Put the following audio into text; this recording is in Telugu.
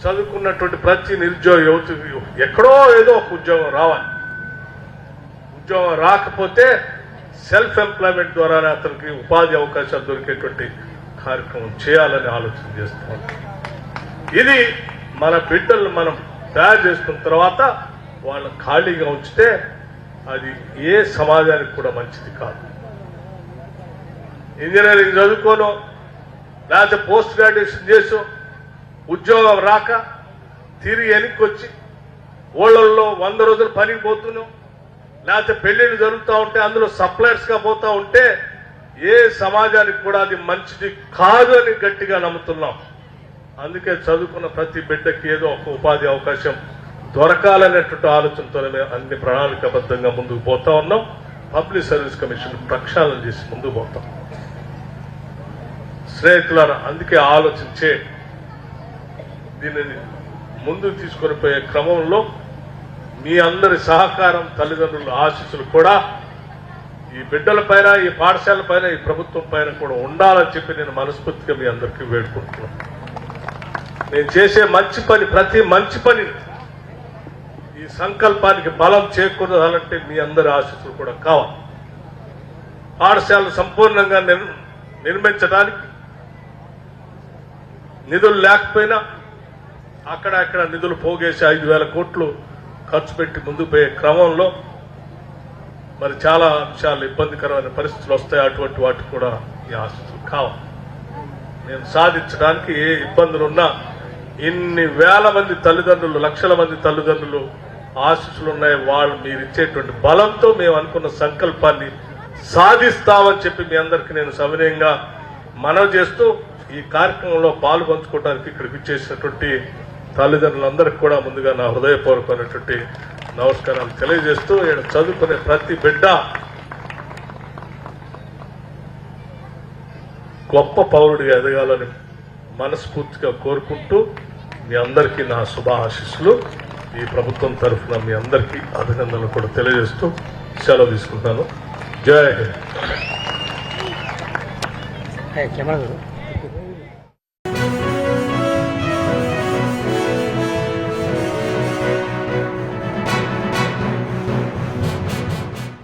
చదువుకున్నటువంటి ప్రతి నిరుద్యోగ యువతకి ఎక్కడో ఏదో ఒక ఉద్యోగం రావాలి. ఉద్యోగం రాకపోతే సెల్ఫ్ ఎంప్లాయ్మెంట్ ద్వారానే అతనికి ఉపాధి అవకాశాలు దొరికేటువంటి కార్యక్రమం చేయాలని ఆలోచన చేస్తున్నాం. ఇది మన బిడ్డలను మనం తయారు చేసుకున్న తర్వాత వాళ్ళని ఖాళీగా ఉంచితే అది ఏ సమాజానికి కూడా మంచిది కాదు. ఇంజనీరింగ్ చదువుకోను, లేకపోతే పోస్ట్ గ్రాడ్యుయేషన్ చేసో ఉద్యోగం రాక తిరిగి వెనక్కి వచ్చి ఊళ్ళల్లో 100 రోజులు పనికి పోతున్నాం, లేకపోతే పెళ్లిళ్ళు జరుగుతూ ఉంటే అందులో సప్లయర్స్గా పోతూ ఉంటే ఏ సమాజానికి కూడా అది మంచిది కాదు అని గట్టిగా నమ్ముతున్నాం. అందుకే చదువుకున్న ప్రతి బిడ్డకి ఏదో ఒక ఉపాధి అవకాశం దొరకాలనేటువంటి ఆలోచనతోనే మేము అన్ని ప్రణాళికాబద్ధంగా ముందుకు పోతా ఉన్నాం. పబ్లిక్ సర్వీస్ కమిషన్ ప్రక్షాళన చేసి ముందుకు పోతాం. స్నేహితులారా, అందుకే ఆలోచించే దీనిని ముందుకు తీసుకొని పోయే క్రమంలో మీ అందరి సహకారం, తల్లిదండ్రుల ఆశీస్సులు కూడా ఈ బిడ్డల పైన, ఈ పాఠశాల పైన, ఈ ప్రభుత్వం పైన కూడా ఉండాలని చెప్పి నేను మనస్ఫూర్తిగా మీ అందరికీ వేడుకుంటున్నాను. నేను చేసే మంచి పని, ప్రతి మంచి పని ఈ సంకల్పానికి బలం చేకూరాలంటే మీ అందరి ఆశీస్సులు కూడా కావాలి. పాఠశాలను సంపూర్ణంగా నిర్మించడానికి నిధులు లేకపోయినా అక్కడ నిధులు పోగేసి 5,000 కోట్లు ఖర్చు పెట్టి ముందుకు పోయే క్రమంలో మరి చాలా అంశాలు ఇబ్బందికరమైన పరిస్థితులు వస్తాయి. అటువంటి వాటికి కూడా ఈ ఆశీస్సులు కావాలి. నేను సాధించడానికి ఏ ఇబ్బందులున్నా ఇన్ని వేల మంది తల్లిదండ్రులు, లక్షల మంది తల్లిదండ్రులు ఆశీస్సులు ఉన్నాయి. వాళ్ళు మీరు ఇచ్చేటువంటి బలంతో మేము అనుకున్న సంకల్పాన్ని సాధిస్తామని చెప్పి మీ అందరికీ నేను సవినయంగా మనవి చేస్తూ ఈ కార్యక్రమంలో పాల్పంచుకోవడానికి ఇక్కడికి ఇచ్చేసినటువంటి తల్లిదండ్రులందరికీ కూడా ముందుగా నా హృదయపూర్వకమైనటువంటి నమస్కారాలు తెలియజేస్తూ ఇక్కడ చదువుకునే ప్రతి బిడ్డ గొప్ప పౌరుడిగా ఎదగాలని మనస్ఫూర్తిగా కోరుకుంటూ మీ అందరికీ నా శుభ ఆశీస్సులు. ఈ ప్రభుత్వం తరఫున మీ అందరికీ అభినందనలు కూడా తెలియజేస్తూ సెలవు తీసుకుంటాను. జై హింద్.